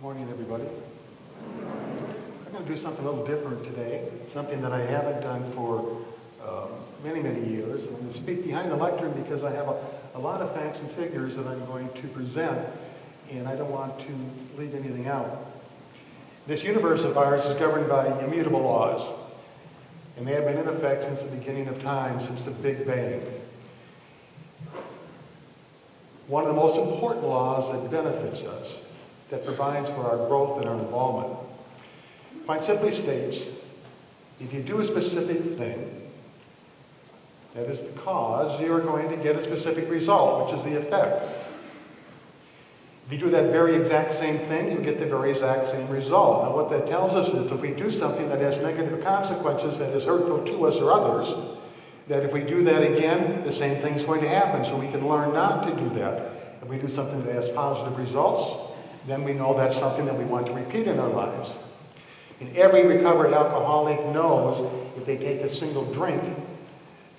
Morning, everybody. I'm going to do something a little different today, something that I haven't done for many, many years. I'm going to speak behind the lectern because I have a lot of facts and figures that I'm going to present, and I don't want to leave anything out. This universe of ours is governed by immutable laws, and they have been in effect since the beginning of time, since the Big Bang. One of the most important laws that benefits us, that provides for our growth and our involvement, quite simply states, if you do a specific thing, that is the cause, you are going to get a specific result, which is the effect. If you do that very exact same thing, you get the very exact same result. Now what that tells us is if we do something that has negative consequences, that is hurtful to us or others, that if we do that again, the same thing is going to happen, so we can learn not to do that. If we do something that has positive results, then we know that's something that we want to repeat in our lives. And every recovered alcoholic knows if they take a single drink,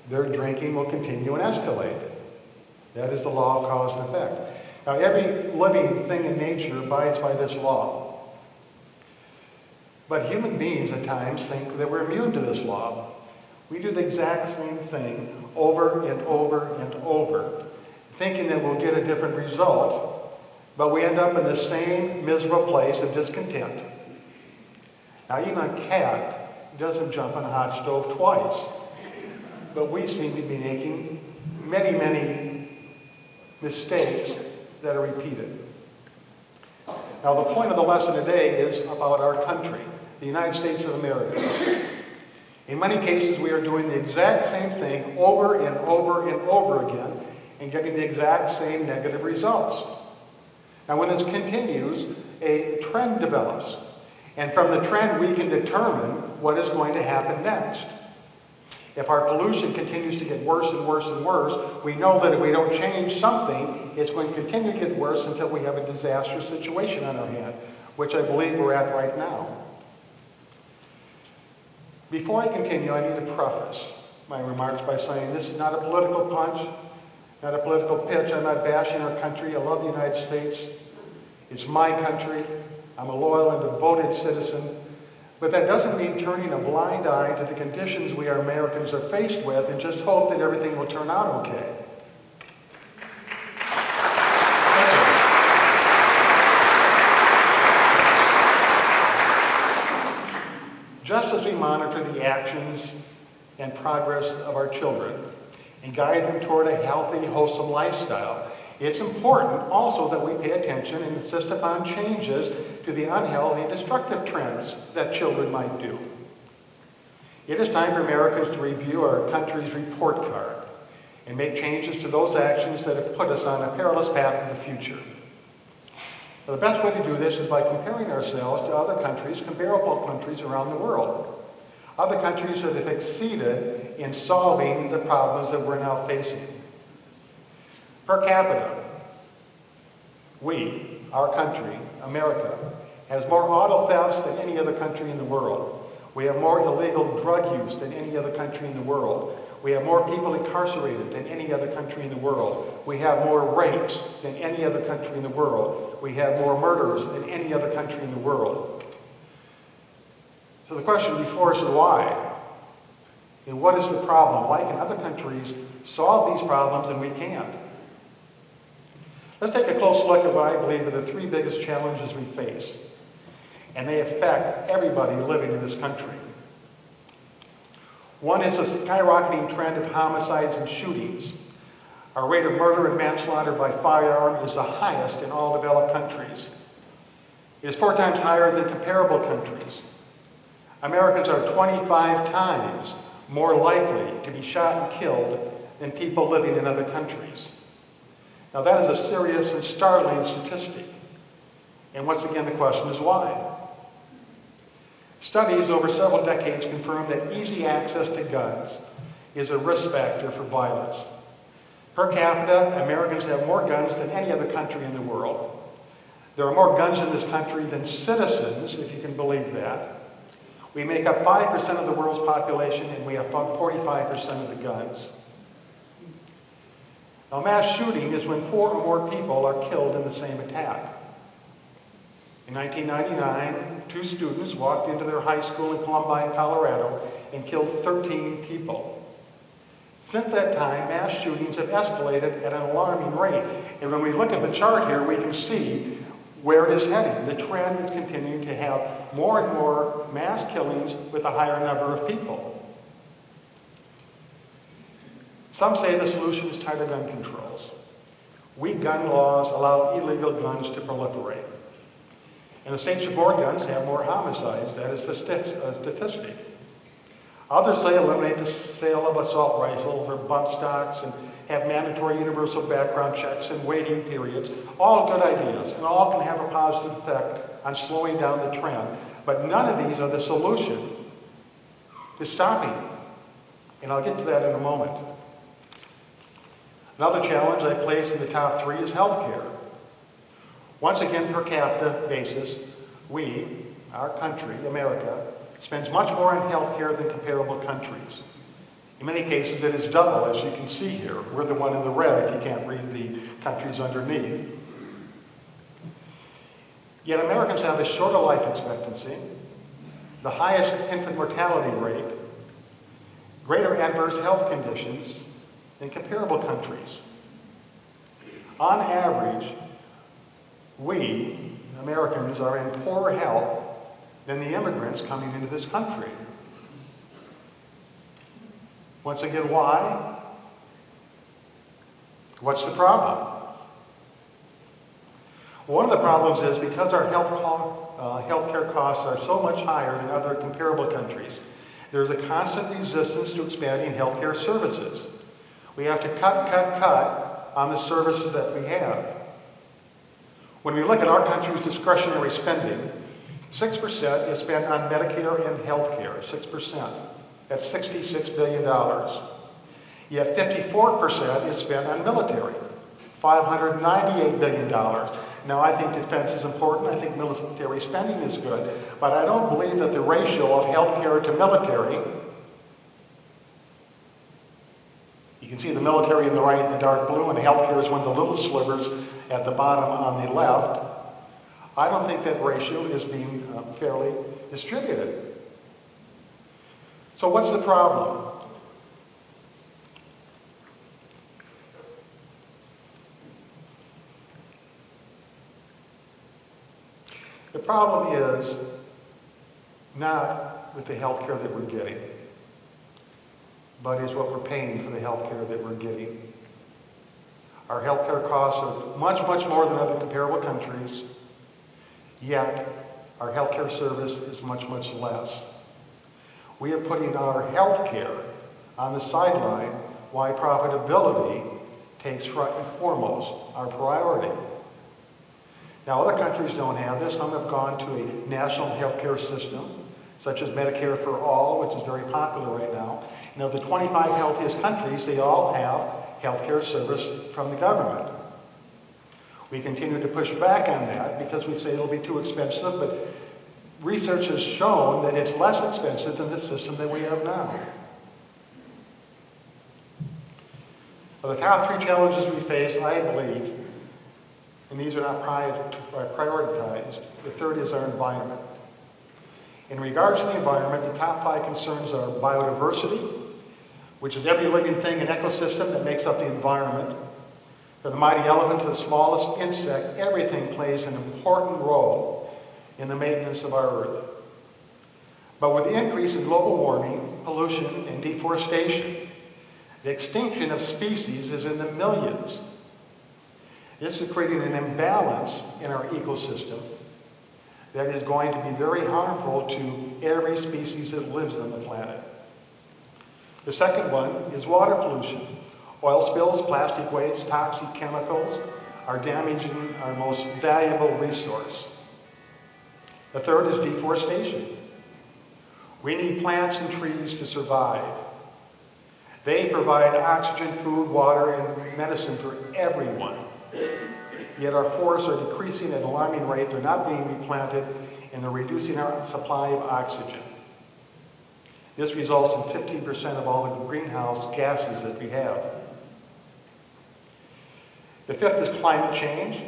their drinking will continue and escalate. That is the law of cause and effect. Now, every living thing in nature abides by this law. But human beings at times think that we're immune to this law. We do the exact same thing over and over and over, thinking that we'll get a different result, but we end up in the same miserable place of discontent. Now, even a cat doesn't jump on a hot stove twice, but we seem to be making many, many mistakes that are repeated. Now, the point of the lesson today is about our country, the United States of America. In many cases, we are doing the exact same thing over and over and over again and getting the exact same negative results. Now, when this continues, a trend develops. And from the trend, we can determine what is going to happen next. If our pollution continues to get worse and worse and worse, we know that if we don't change something, it's going to continue to get worse until we have a disastrous situation on our hand, which I believe we're at right now. Before I continue, I need to preface my remarks by saying this is not a political punch, not a political pitch. I'm not bashing our country. I love the United States. It's my country. I'm a loyal and devoted citizen. But that doesn't mean turning a blind eye to the conditions we Americans are faced with and just hope that everything will turn out okay. Just as we monitor the actions and progress of our children and guide them toward a healthy, wholesome lifestyle, it's important also that we pay attention and insist upon changes to the unhealthy and destructive trends that children might do. It is time for Americans to review our country's report card and make changes to those actions that have put us on a perilous path to the future. Now, the best way to do this is by comparing ourselves to other countries, comparable countries around the world. Other countries that have succeeded in solving the problems that we're now facing. Per capita, our country, America, has more auto thefts than any other country in the world. We have more illegal drug use than any other country in the world. We have more people incarcerated than any other country in the world. We have more rapes than any other country in the world. We have more murders than any other country in the world. So the question before us is why? And what is the problem? Why can other countries solve these problems and we can't? Let's take a close look at what I believe are the three biggest challenges we face. And they affect everybody living in this country. One is a skyrocketing trend of homicides and shootings. Our rate of murder and manslaughter by firearm is the highest in all developed countries. It is 4 times higher than comparable countries. Americans are 25 times more likely to be shot and killed than people living in other countries. Now that is a serious and startling statistic. And once again, the question is why? Studies over several decades confirm that easy access to guns is a risk factor for violence. Per capita, Americans have more guns than any other country in the world. There are more guns in this country than citizens, if you can believe that. We make up 5% of the world's population, and we have 45% of the guns. Now, mass shooting is when 4 or more people are killed in the same attack. In 1999, 2 students walked into their high school in Columbine, Colorado, and killed 13 people. Since that time, mass shootings have escalated at an alarming rate. And when we look at the chart here, we can see where it is heading. The trend is continuing to have more and more mass killings with a higher number of people. Some say the solution is tighter gun controls. Weak gun laws allow illegal guns to proliferate. And the states with more guns have more homicides. That is the statistic. Others say eliminate the sale of assault rifles or bump stocks and have mandatory universal background checks and waiting periods. All good ideas, and all can have a positive effect on slowing down the trend. But none of these are the solution to stopping it. And I'll get to that in a moment. Another challenge I place in the top 3 is healthcare. Once again, per capita basis, our country, America, spends much more on healthcare than comparable countries. In many cases, it is double, as you can see here. We're the one in the red if you can't read the countries underneath. Yet Americans have a shorter life expectancy, the highest infant mortality rate, greater adverse health conditions than comparable countries. On average, we, Americans, are in poorer health than the immigrants coming into this country. Once again, why? What's the problem? One of the problems is because our healthcare costs are so much higher than other comparable countries, there's a constant resistance to expanding healthcare services. We have to cut on the services that we have. When we look at our country's discretionary spending, 6% is spent on Medicare and healthcare, 6%. That's $66 billion. Yet 54% is spent on military, $598 billion. Now, I think defense is important. I think military spending is good. But I don't believe that the ratio of healthcare to military, you can see the military in the right in the dark blue, and healthcare is one of the little slivers at the bottom on the left. I don't think that ratio is being fairly distributed. So what's the problem? The problem is not with the health care that we're getting, but is what we're paying for the health care that we're getting. Our health care costs are much, much more than other comparable countries, yet our health care service is much, much less. We are putting our health care on the sideline while profitability takes front and foremost our priority. Now, other countries don't have this. Some have gone to a national health care system, such as Medicare for All, which is very popular right now. And of the 25 healthiest countries, they all have health care service from the government. We continue to push back on that because we say it'll be too expensive, but research has shown that it's less expensive than the system that we have now. Well, the top 3 challenges we face, I believe, and these are not prioritized, the third is our environment. In regards to the environment, the top 5 concerns are biodiversity, which is every living thing and ecosystem that makes up the environment. From the mighty elephant to the smallest insect, everything plays an important role in the maintenance of our Earth. But with the increase in global warming, pollution, and deforestation, the extinction of species is in the millions. This is creating an imbalance in our ecosystem that is going to be very harmful to every species that lives on the planet. The second one is water pollution. Oil spills, plastic waste, toxic chemicals are damaging our most valuable resource. The third is deforestation. We need plants and trees to survive. They provide oxygen, food, water, and medicine for everyone. Yet our forests are decreasing at an alarming rate. They're not being replanted, and they're reducing our supply of oxygen. This results in 15% of all the greenhouse gases that we have. The fifth is climate change.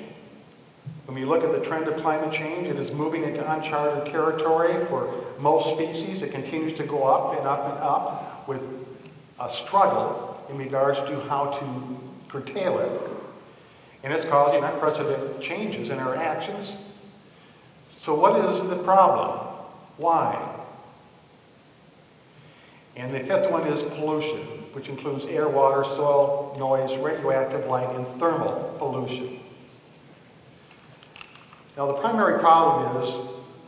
When we look at the trend of climate change, it is moving into uncharted territory for most species. It continues to go up and up and up with a struggle in regards to how to curtail it. And it's causing unprecedented changes in our actions. So what is the problem? Why? And the fifth one is pollution, which includes air, water, soil, noise, radioactive light, and thermal pollution. Now, the primary problem is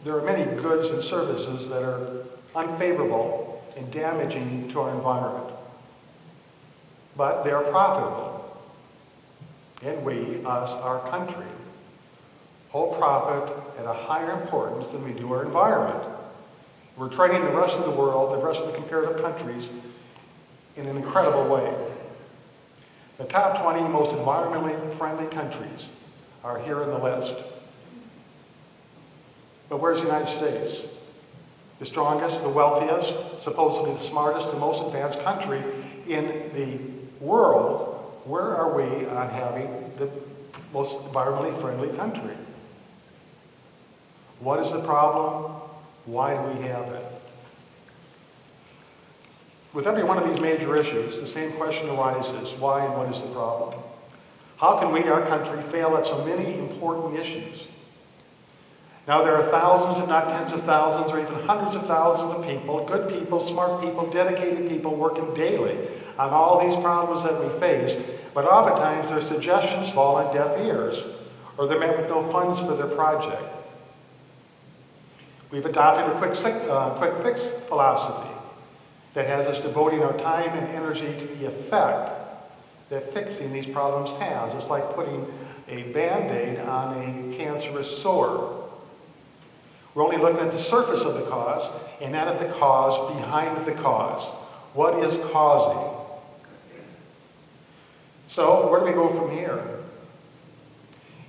there are many goods and services that are unfavorable and damaging to our environment. But they are profitable. And we, us, our country, hold profit at a higher importance than we do our environment. We're trading the rest of the world, the rest of the comparative countries, in an incredible way. The top 20 most environmentally friendly countries are here in the list. But where's the United States? The strongest, the wealthiest, supposedly the smartest, the most advanced country in the world. Where are we on having the most environmentally friendly country? What is the problem? Why do we have it? With every one of these major issues, the same question arises: why and what is the problem? How can we, our country, fail at so many important issues? Now, there are thousands, if not tens of thousands, or even hundreds of thousands of people, good people, smart people, dedicated people, working daily on all these problems that we face, but oftentimes their suggestions fall on deaf ears, or they're met with no funds for their project. We've adopted a quick fix philosophy that has us devoting our time and energy to the effect that fixing these problems has. It's like putting a Band-Aid on a cancerous sore. We're only looking at the surface of the cause and not at the cause behind the cause. What is causing? So, where do we go from here?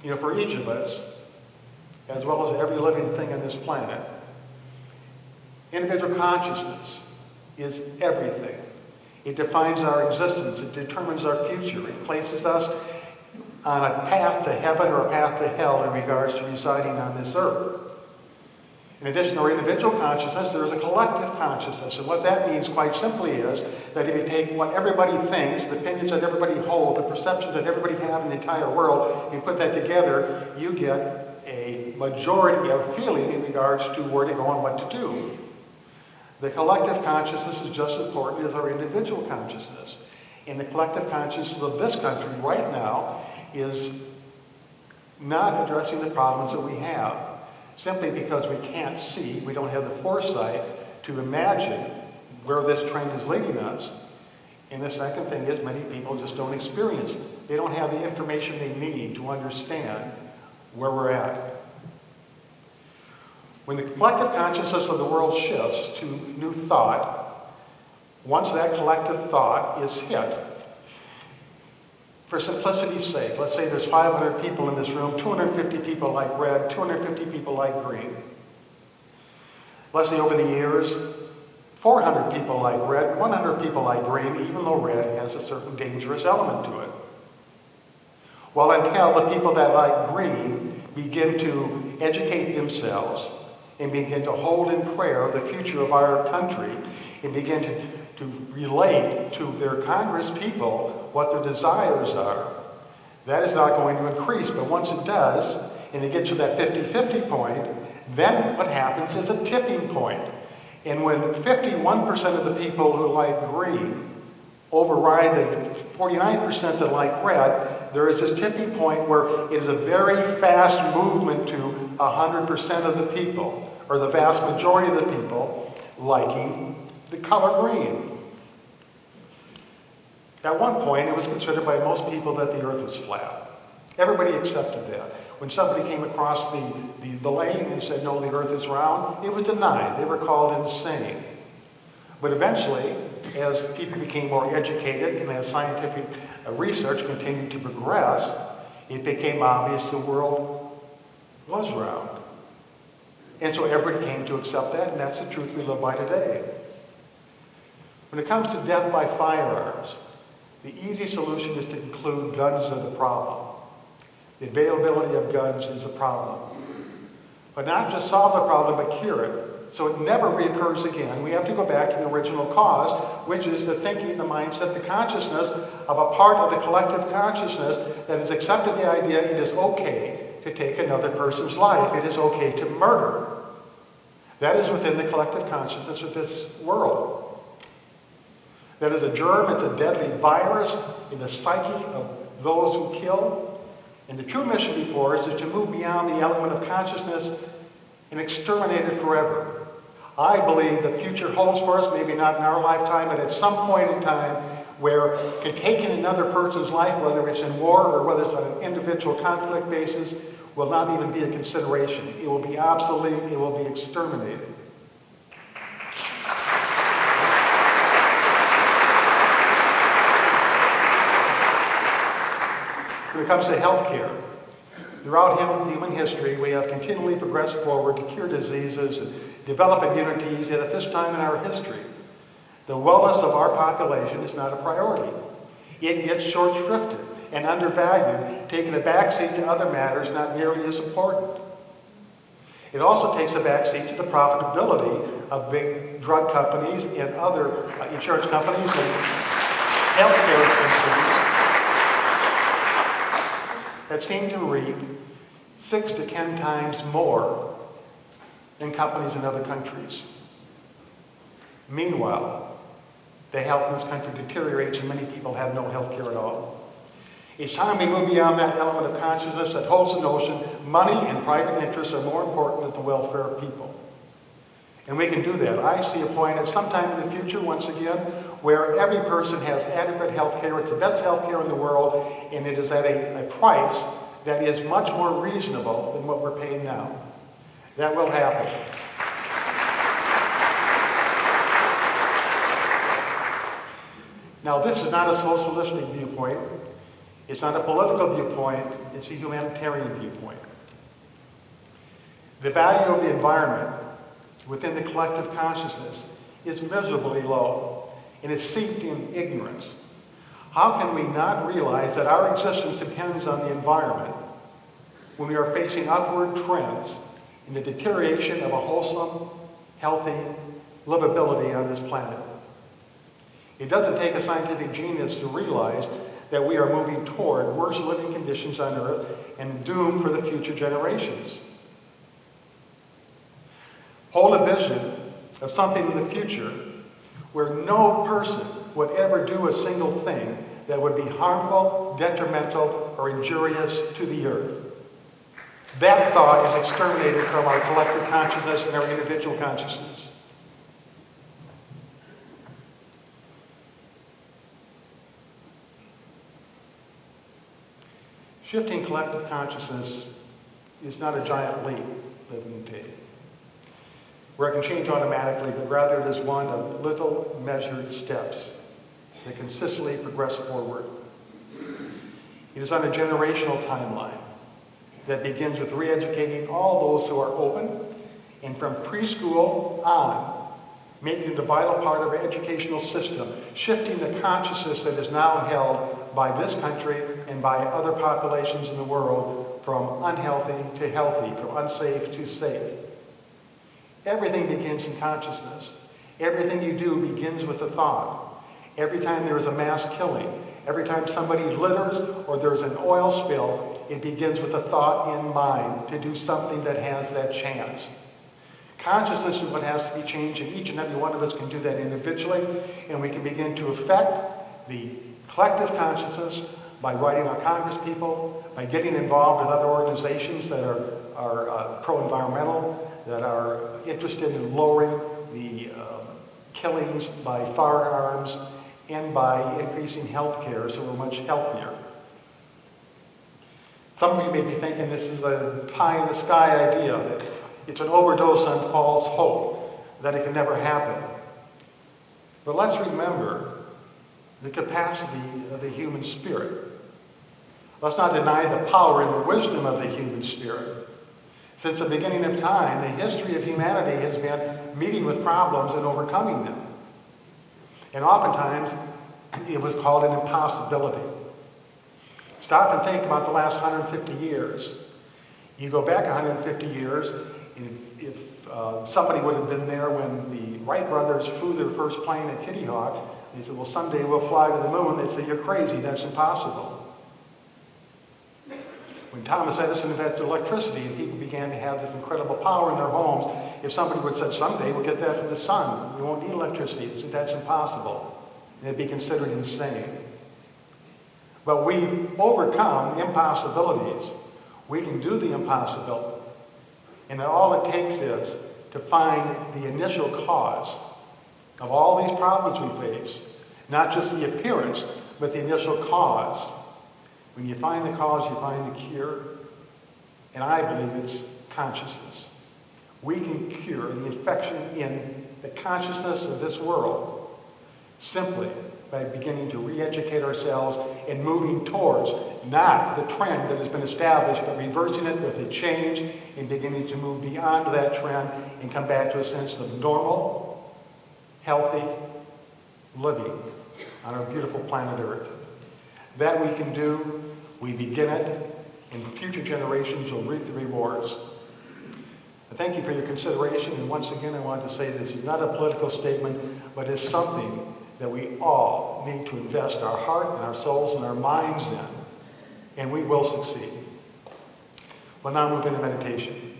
You know, for each of us, as well as every living thing on this planet, individual consciousness is everything. It defines our existence. It determines our future. It places us on a path to heaven or a path to hell in regards to residing on this earth. In addition to our individual consciousness, there is a collective consciousness. And what that means, quite simply, is that if you take what everybody thinks, the opinions that everybody holds, the perceptions that everybody has in the entire world, and put that together, you get a majority of feeling in regards to where to go and what to do. The collective consciousness is just as important as our individual consciousness. And the collective consciousness of this country right now is not addressing the problems that we have, simply because we can't see, we don't have the foresight to imagine where this trend is leading us. And the second thing is many people just don't experience it. They don't have the information they need to understand where we're at. When the collective consciousness of the world shifts to new thought, once that collective thought is hit, for simplicity's sake, let's say there's 500 people in this room, 250 people like red, 250 people like green. Let's say over the years, 400 people like red, 100 people like green, even though red has a certain dangerous element to it. Well, until the people that like green begin to educate themselves and begin to hold in prayer the future of our country and begin to relate to their Congress people what their desires are, that is not going to increase. But once it does, and it gets to that 50-50 point, then what happens is a tipping point. And when 51% of the people who like green override the 49% that like red, there is this tipping point where it is a very fast movement to 100% of the people, or the vast majority of the people, liking the color green. At one point, it was considered by most people that the earth was flat. Everybody accepted that. When somebody came across the lane and said, no, the earth is round, it was denied. They were called insane. But eventually, as people became more educated and as scientific research continued to progress, it became obvious the world was round. And so everybody came to accept that, and that's the truth we live by today. When it comes to death by firearms, the easy solution is to conclude guns are the problem. The availability of guns is a problem. But not just solve the problem, but cure it, so it never reoccurs again. We have to go back to the original cause, which is the thinking, the mindset, the consciousness of a part of the collective consciousness that has accepted the idea it is okay to take another person's life. It is okay to murder. That is within the collective consciousness of this world. That is a germ, it's a deadly virus in the psyche of those who kill. And the true mission before us is to move beyond the element of consciousness and exterminate it forever. I believe the future holds for us, maybe not in our lifetime, but at some point in time where taking another person's life, whether it's in war or whether it's on an individual conflict basis, will not even be a consideration. It will be obsolete, it will be exterminated. When it comes to healthcare, throughout human history, we have continually progressed forward to cure diseases and develop immunities, yet at this time in our history, the wellness of our population is not a priority. It gets short-shrifted and undervalued, taking a backseat to other matters not nearly as important. It also takes a backseat to the profitability of big drug companies and other insurance companies and healthcare institutions that seem to reap 6 to 10 times more than companies in other countries. Meanwhile, the health in this country deteriorates and many people have no health care at all. It's time we move beyond that element of consciousness that holds the notion money and private interests are more important than the welfare of people. And we can do that. I see a point at some time in the future, once again, where every person has adequate health care. It's the best health care in the world, and it is at a price that is much more reasonable than what we're paying now. That will happen. Now, this is not a socialistic viewpoint. It's not a political viewpoint. It's a humanitarian viewpoint. The value of the environment within the collective consciousness is miserably low, and it's seeped in ignorance. How can we not realize that our existence depends on the environment when we are facing upward trends in the deterioration of a wholesome, healthy livability on this planet? It doesn't take a scientific genius to realize that we are moving toward worse living conditions on Earth and doomed for the future generations. Hold a vision of something in the future where no person would ever do a single thing that would be harmful, detrimental, or injurious to the earth. That thought is exterminated from our collective consciousness and our individual consciousness. Shifting collective consciousness is not a giant leap that we can take, where it can change automatically, but rather it is one of little measured steps that consistently progress forward. It is on a generational timeline that begins with re-educating all those who are open, and from preschool on, making it a vital part of our educational system, shifting the consciousness that is now held by this country and by other populations in the world from unhealthy to healthy, from unsafe to safe. Everything begins in consciousness. Everything you do begins with a thought. Every time there is a mass killing, every time somebody litters or there's an oil spill, it begins with a thought in mind to do something that has that chance. Consciousness is what has to be changed, and each and every one of us can do that individually, and we can begin to affect the collective consciousness by writing our congresspeople, by getting involved with other organizations that are pro-environmental, that are interested in lowering the killings by firearms and by increasing health care so we're much healthier. Some of you may be thinking this is a pie-in-the-sky idea, that it's an overdose on false hope, that it can never happen. But let's remember the capacity of the human spirit. Let's not deny the power and the wisdom of the human spirit. Since the beginning of time, the history of humanity has been meeting with problems and overcoming them. And oftentimes, it was called an impossibility. Stop and think about the last 150 years. You go back 150 years, if somebody would have been there when the Wright brothers flew their first plane at Kitty Hawk, they said, well, someday we'll fly to the moon. They'd say, you're crazy, that's impossible. When Thomas Edison invented electricity and people began to have this incredible power in their homes, if somebody would have said, someday we'll get that from the sun, we won't need electricity, they said, that's impossible. They'd be considered insane. But we've overcome impossibilities. We can do the impossible. And all it takes is to find the initial cause of all these problems we face. Not just the appearance, but the initial cause. When you find the cause, you find the cure. And I believe it's consciousness. We can cure the infection in the consciousness of this world simply by beginning to re-educate ourselves and moving towards not the trend that has been established, but reversing it with a change and beginning to move beyond that trend and come back to a sense of normal, healthy living on our beautiful planet Earth. That we can do, we begin it, and future generations will reap the rewards. I thank you for your consideration, and once again I want to say this is not a political statement, but it's something that we all need to invest our heart and our souls and our minds in, and we will succeed. We'll now move into meditation.